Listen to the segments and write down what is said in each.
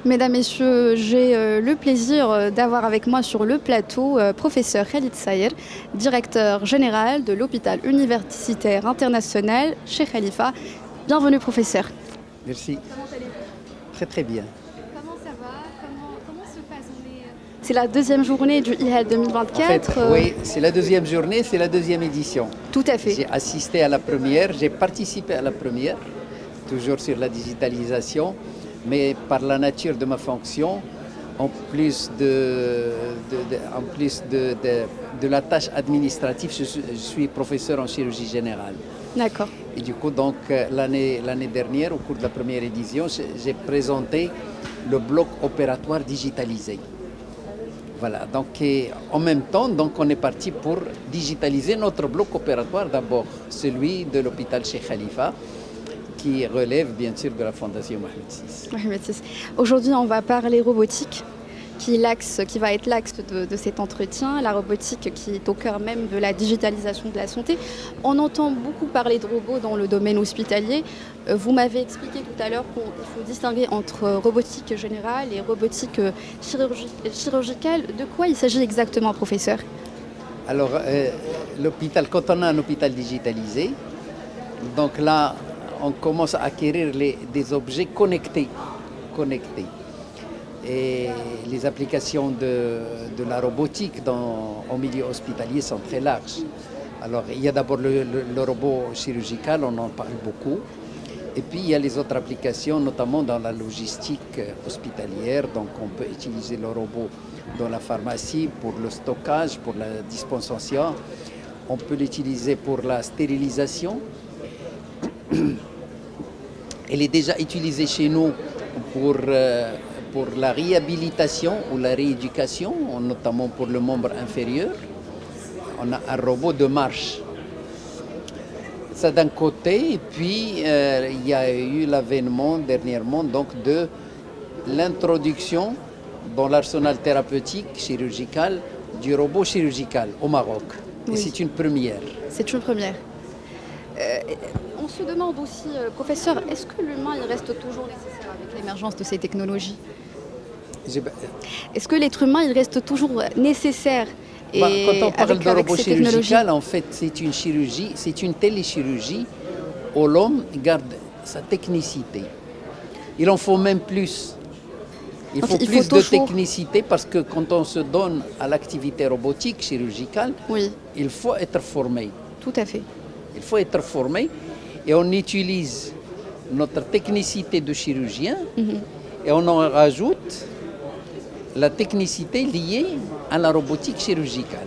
Mesdames, Messieurs, j'ai le plaisir d'avoir avec moi sur le plateau professeur Khalid Saïr, directeur général de l'hôpital universitaire international Cheikh Khalifa. Bienvenue professeur. Merci. Comment allez-vous? Très très bien. Comment ça va? Comment se passe? C'est la deuxième journée du IHEL 2024. En fait, oui, c'est la deuxième journée, c'est la deuxième édition. Tout à fait. J'ai assisté à la première, j'ai participé à la première, toujours sur la digitalisation, mais par la nature de ma fonction, en plus de la tâche administrative, je suis professeur en chirurgie générale. D'accord. Et du coup, donc, l'année dernière, au cours de la première édition, j'ai présenté le bloc opératoire digitalisé. Voilà, donc en même temps, donc, on est parti pour digitaliser notre bloc opératoire d'abord, celui de l'hôpital Cheikh Khalifa, qui relève bien sûr de la Fondation Mohamed VI. Aujourd'hui, on va parler robotique, qui va être l'axe de cet entretien, la robotique qui est au cœur même de la digitalisation de la santé. On entend beaucoup parler de robots dans le domaine hospitalier. Vous m'avez expliqué tout à l'heure qu'il faut distinguer entre robotique générale et robotique chirurgicale. De quoi il s'agit exactement, professeur? Alors, l'hôpital, quand on a un hôpital digitalisé, donc là, on commence à acquérir des objets connectés. Et les applications de la robotique au milieu hospitalier sont très larges. Alors, il y a d'abord le robot chirurgical, on en parle beaucoup. Et puis, il y a les autres applications, notamment dans la logistique hospitalière. Donc, on peut utiliser le robot dans la pharmacie pour le stockage, pour la dispensation. On peut l'utiliser pour la stérilisation. Elle est déjà utilisée chez nous pour la réhabilitation ou la rééducation, notamment pour le membre inférieur. On a un robot de marche. Ça d'un côté, et puis il y a eu l'avènement dernièrement donc, de l'introduction dans l'arsenal thérapeutique chirurgical du robot chirurgical au Maroc. Oui. Et c'est une première. C'est une première. On se demande aussi, professeur, est-ce que l'humain il reste toujours nécessaire avec l'émergence de ces technologies? Est-ce que l'être humain il reste toujours nécessaire? Quand on parle de robot chirurgical, en fait, c'est une chirurgie, c'est une téléchirurgie où l'homme garde sa technicité. Il en faut même plus. Il faut plus de technicité parce que quand on se donne à l'activité robotique chirurgicale, oui, il faut être formé. Tout à fait. Il faut être formé et on utilise notre technicité de chirurgien et on en rajoute la technicité liée à la robotique chirurgicale.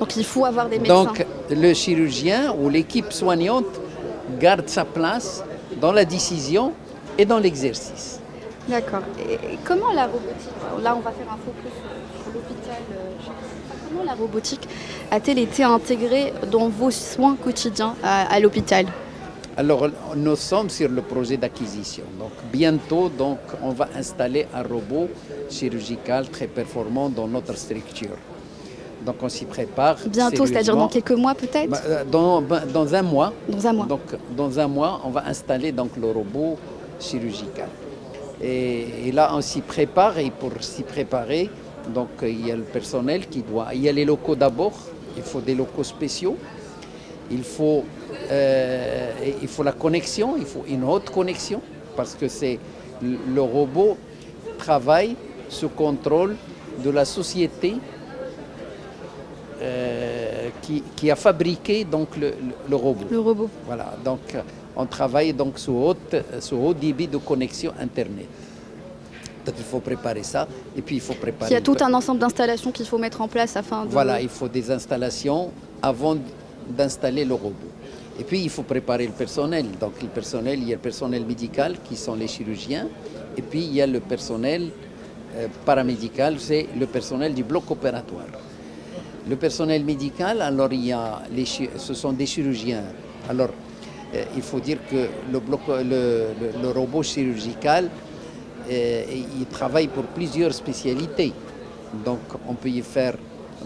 Donc il faut avoir des médecins. Donc le chirurgien ou l'équipe soignante garde sa place dans la décision et dans l'exercice. D'accord. Et comment la robotique, là on va faire un focus sur l'hôpital, comment la robotique a-t-elle été intégrée dans vos soins quotidiens à l'hôpital? Alors, nous sommes sur le projet d'acquisition. Donc, bientôt, donc, on va installer un robot chirurgical très performant dans notre structure. Donc, on s'y prépare. Bientôt, c'est-à-dire dans quelques mois peut-être? Dans un mois. Dans un mois. Donc, dans un mois, on va installer donc, le robot chirurgical. Et là, on s'y prépare. Et pour s'y préparer, donc, il y a le personnel qui doit... Il y a les locaux d'abord. Il faut des locaux spéciaux. Il faut la connexion, il faut une haute connexion parce que le robot travaille sous contrôle de la société qui a fabriqué donc le robot. Le robot. Voilà, donc on travaille donc sous haut débit de connexion Internet. Donc il faut préparer ça et puis il faut préparer... Il y a tout un ensemble d'installations qu'il faut mettre en place afin de... Voilà, il faut des installations avant d'installer le robot. Et puis, il faut préparer le personnel. Donc, il y a le personnel médical, qui sont les chirurgiens. Et puis, il y a le personnel paramédical, c'est le personnel du bloc opératoire. Le personnel médical, alors, ce sont des chirurgiens. Alors, il faut dire que le robot chirurgical, il travaille pour plusieurs spécialités. Donc, on peut y faire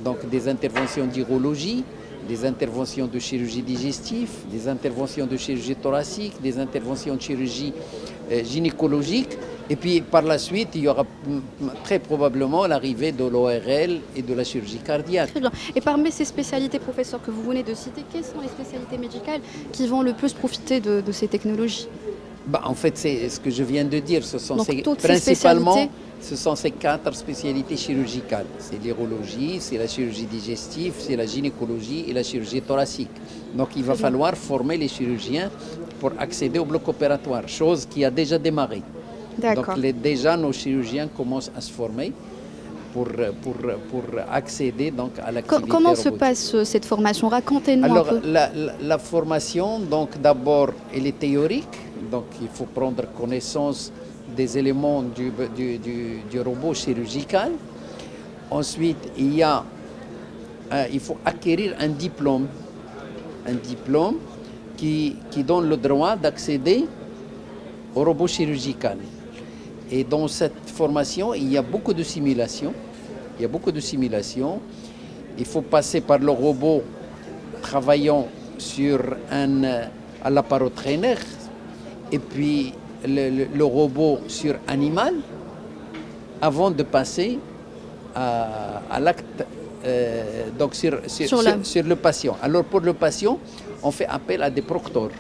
donc, des interventions d'urologie, des interventions de chirurgie digestive, des interventions de chirurgie thoracique, des interventions de chirurgie gynécologique. Et puis par la suite, il y aura très probablement l'arrivée de l'ORL et de la chirurgie cardiaque. Très bien. Et parmi ces spécialités, professeur, que vous venez de citer, quelles sont les spécialités médicales qui vont le plus profiter de ces technologies? En fait, c'est ce que je viens de dire. Ce sont principalement, ce sont ces 4 spécialités chirurgicales. C'est l'urologie, c'est la chirurgie digestive, c'est la gynécologie et la chirurgie thoracique. Donc il va falloir former les chirurgiens pour accéder au bloc opératoire, chose qui a déjà démarré. Donc déjà, nos chirurgiens commencent à se former pour accéder donc, à l'activité Comment robotique. se passe cette formation? Racontez-nous un peu. La formation, donc d'abord, elle est théorique. Donc il faut prendre connaissance des éléments du robot chirurgical. Ensuite, il faut acquérir un diplôme qui donne le droit d'accéder au robot chirurgical. Et dans cette formation, il y a beaucoup de simulations. Il faut passer par le robot travaillant sur un laparotrainer et puis le robot sur animal avant de passer à l'acte donc sur le patient. Alors pour le patient, on fait appel à des procteurs,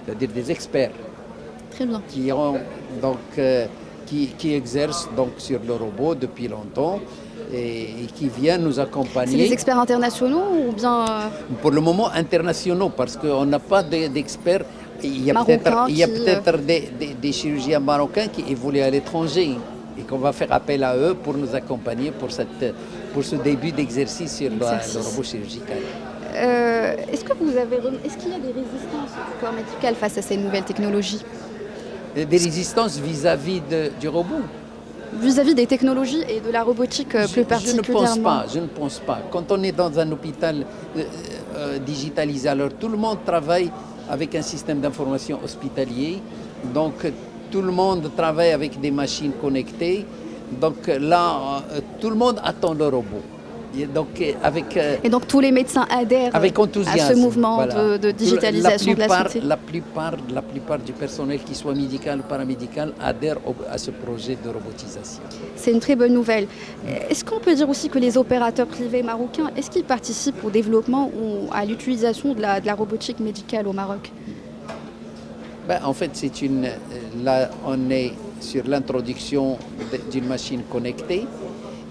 c'est-à-dire des experts. Très bien. Qui exercent donc sur le robot depuis longtemps et qui viennent nous accompagner. C'est des experts internationaux ou bien Pour le moment internationaux, parce qu'on n'a pas d'experts. Il y a peut-être des chirurgiens marocains qui évoluent à l'étranger et qu'on va faire appel à eux pour nous accompagner pour ce début d'exercice sur le robot chirurgical. Est-ce qu'il y a des résistances du corps médical face à ces nouvelles technologies? Des résistances vis-à-vis du robot? Vis-à-vis des technologies et de la robotique plus particulièrement? Je ne pense pas. Quand on est dans un hôpital digitalisé, alors tout le monde travaille avec un système d'information hospitalier. Donc tout le monde travaille avec des machines connectées. Donc là, tout le monde attend le robot. Et donc tous les médecins adhèrent avec enthousiasme, à ce mouvement de digitalisation de la santé. La plupart du personnel, qui soit médical ou paramédical, adhèrent à ce projet de robotisation. C'est une très bonne nouvelle. Est-ce qu'on peut dire aussi que les opérateurs privés marocains, est-ce qu'ils participent au développement ou à l'utilisation de la robotique médicale au Maroc? En fait, là, on est sur l'introduction d'une machine connectée.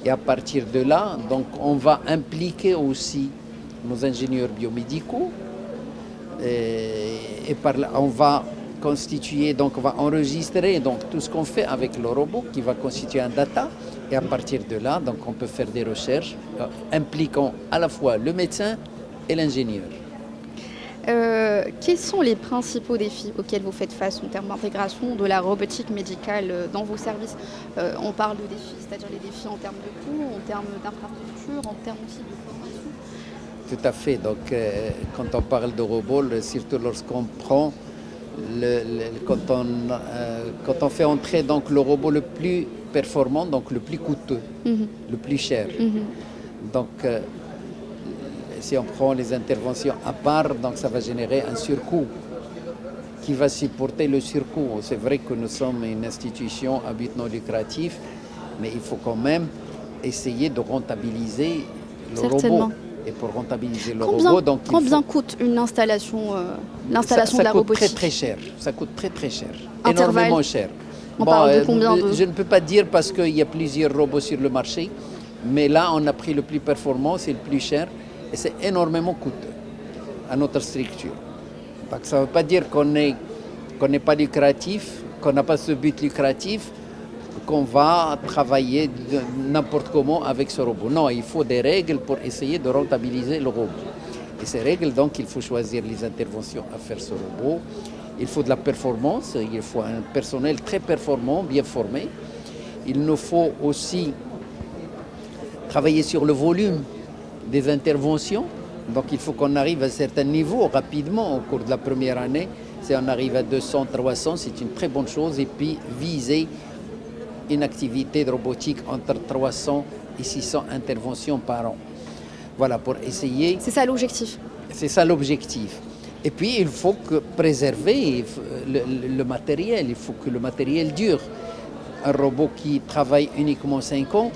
Et à partir de là, donc, on va impliquer aussi nos ingénieurs biomédicaux. Et par là, on va constituer, donc on va enregistrer donc, tout ce qu'on fait avec le robot qui va constituer un data. Et à partir de là, donc, on peut faire des recherches impliquant à la fois le médecin et l'ingénieur. Quels sont les principaux défis auxquels vous faites face en termes d'intégration de la robotique médicale dans vos services? On parle de défis, c'est-à-dire les défis en termes de coûts, en termes d'infrastructure, en termes aussi de formation. Tout à fait. Donc, quand on parle de robot, surtout lorsqu'on prend, quand on fait entrer donc, le robot le plus performant, donc le plus coûteux, le plus cher. Donc, si on prend les interventions à part, donc ça va générer un surcoût. Qui va supporter le surcoût? C'est vrai que nous sommes une institution à but non lucratif, mais il faut quand même essayer de rentabiliser le robot. Et pour rentabiliser le robot, donc combien coûte une installation, l'installation de la robotique? Ça coûte très cher. Ça coûte très cher. Intervalle. Énormément cher. On parle de combien Je ne peux pas dire parce qu'il y a plusieurs robots sur le marché, mais là on a pris le plus performant, c'est le plus cher. Et c'est énormément coûteux à notre structure. Donc ça ne veut pas dire qu'on n'est pas lucratif, qu'on n'a pas ce but lucratif, qu'on va travailler n'importe comment avec ce robot. Non, il faut des règles pour essayer de rentabiliser le robot. Et ces règles, donc, il faut choisir les interventions à faire ce robot. Il faut de la performance, il faut un personnel très performant, bien formé. Il nous faut aussi travailler sur le volume des interventions. Donc il faut qu'on arrive à un certain niveau rapidement au cours de la première année. Si on arrive à 200, 300, c'est une très bonne chose. Et puis viser une activité de robotique entre 300 et 600 interventions par an. Voilà, pour essayer. C'est ça l'objectif. C'est ça l'objectif. Et puis, il faut préserver le matériel. Il faut que le matériel dure. Un robot qui travaille uniquement 5 ans,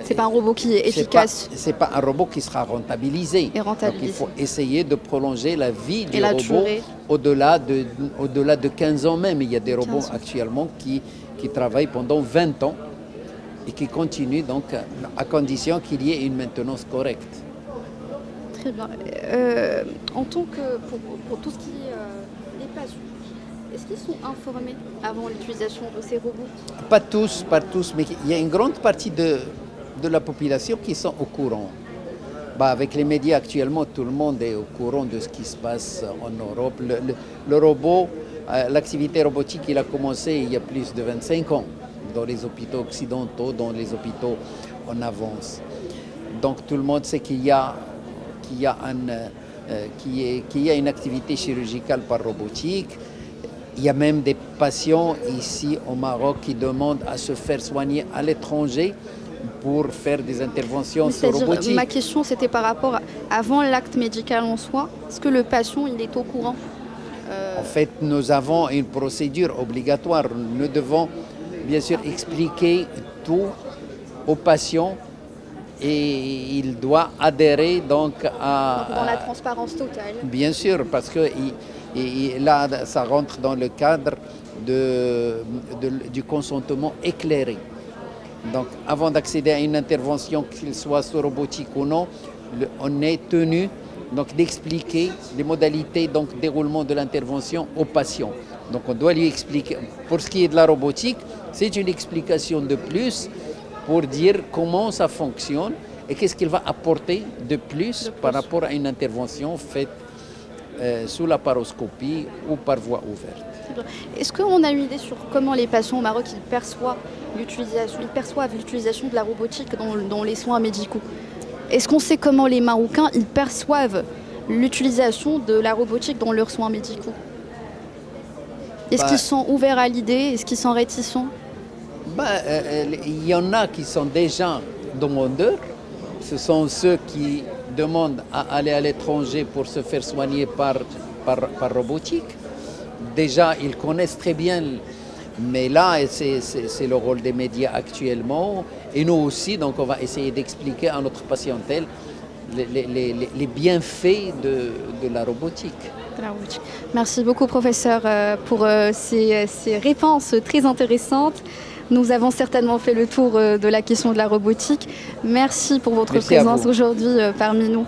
c'est pas un robot qui est efficace. C'est pas un robot qui sera rentabilisé. Donc, il faut essayer de prolonger la vie du robot au-delà de 15 ans même. Il y a des robots actuellement qui travaillent pendant 20 ans et qui continuent, donc, à condition qu'il y ait une maintenance correcte. Très bien. En tant que, pour tout ce qui est les patients, est-ce qu'ils sont informés avant l'utilisation de ces robots? Pas tous, mais il y a une grande partie de la population qui sont au courant. Avec les médias actuellement, tout le monde est au courant de ce qui se passe en Europe. Le robot, l'activité robotique, il a commencé il y a plus de 25 ans dans les hôpitaux occidentaux, dans les hôpitaux en avance. Donc tout le monde sait qu'il y a une activité chirurgicale par robotique. Il y a même des patients ici au Maroc qui demandent à se faire soigner à l'étranger pour faire des interventions sur robotique. Ma question, c'était par rapport avant l'acte médical en soi. Est-ce que le patient il est au courant? En fait, nous avons une procédure obligatoire. Nous devons bien sûr expliquer tout au patient et il doit adhérer donc à... Dans la transparence totale. Bien sûr, parce que là, ça rentre dans le cadre du consentement éclairé. Donc, avant d'accéder à une intervention, qu'il soit sur robotique ou non, on est tenu d'expliquer les modalités de déroulement de l'intervention au patient. Donc, on doit lui expliquer. Pour ce qui est de la robotique, c'est une explication de plus pour dire comment ça fonctionne et qu'est-ce qu'il va apporter de plus par rapport à une intervention faite sous la paroscopie ou par voie ouverte. Est-ce qu'on a une idée sur comment les patients au Maroc perçoivent l'utilisation de la robotique dans les soins médicaux? Est-ce qu'on sait comment les Marocains perçoivent l'utilisation de la robotique dans leurs soins médicaux? Est-ce qu'ils sont ouverts à l'idée? Est-ce qu'ils sont réticents? Il y en a qui sont déjà demandeurs. Ce sont ceux qui demandent à aller à l'étranger pour se faire soigner par robotique. Déjà, ils connaissent très bien, mais là, c'est le rôle des médias actuellement. Et nous aussi, donc on va essayer d'expliquer à notre patientèle les bienfaits de la robotique. Merci beaucoup, professeur, pour ces réponses très intéressantes. Nous avons certainement fait le tour de la question de la robotique. Merci pour votre présence aujourd'hui parmi nous.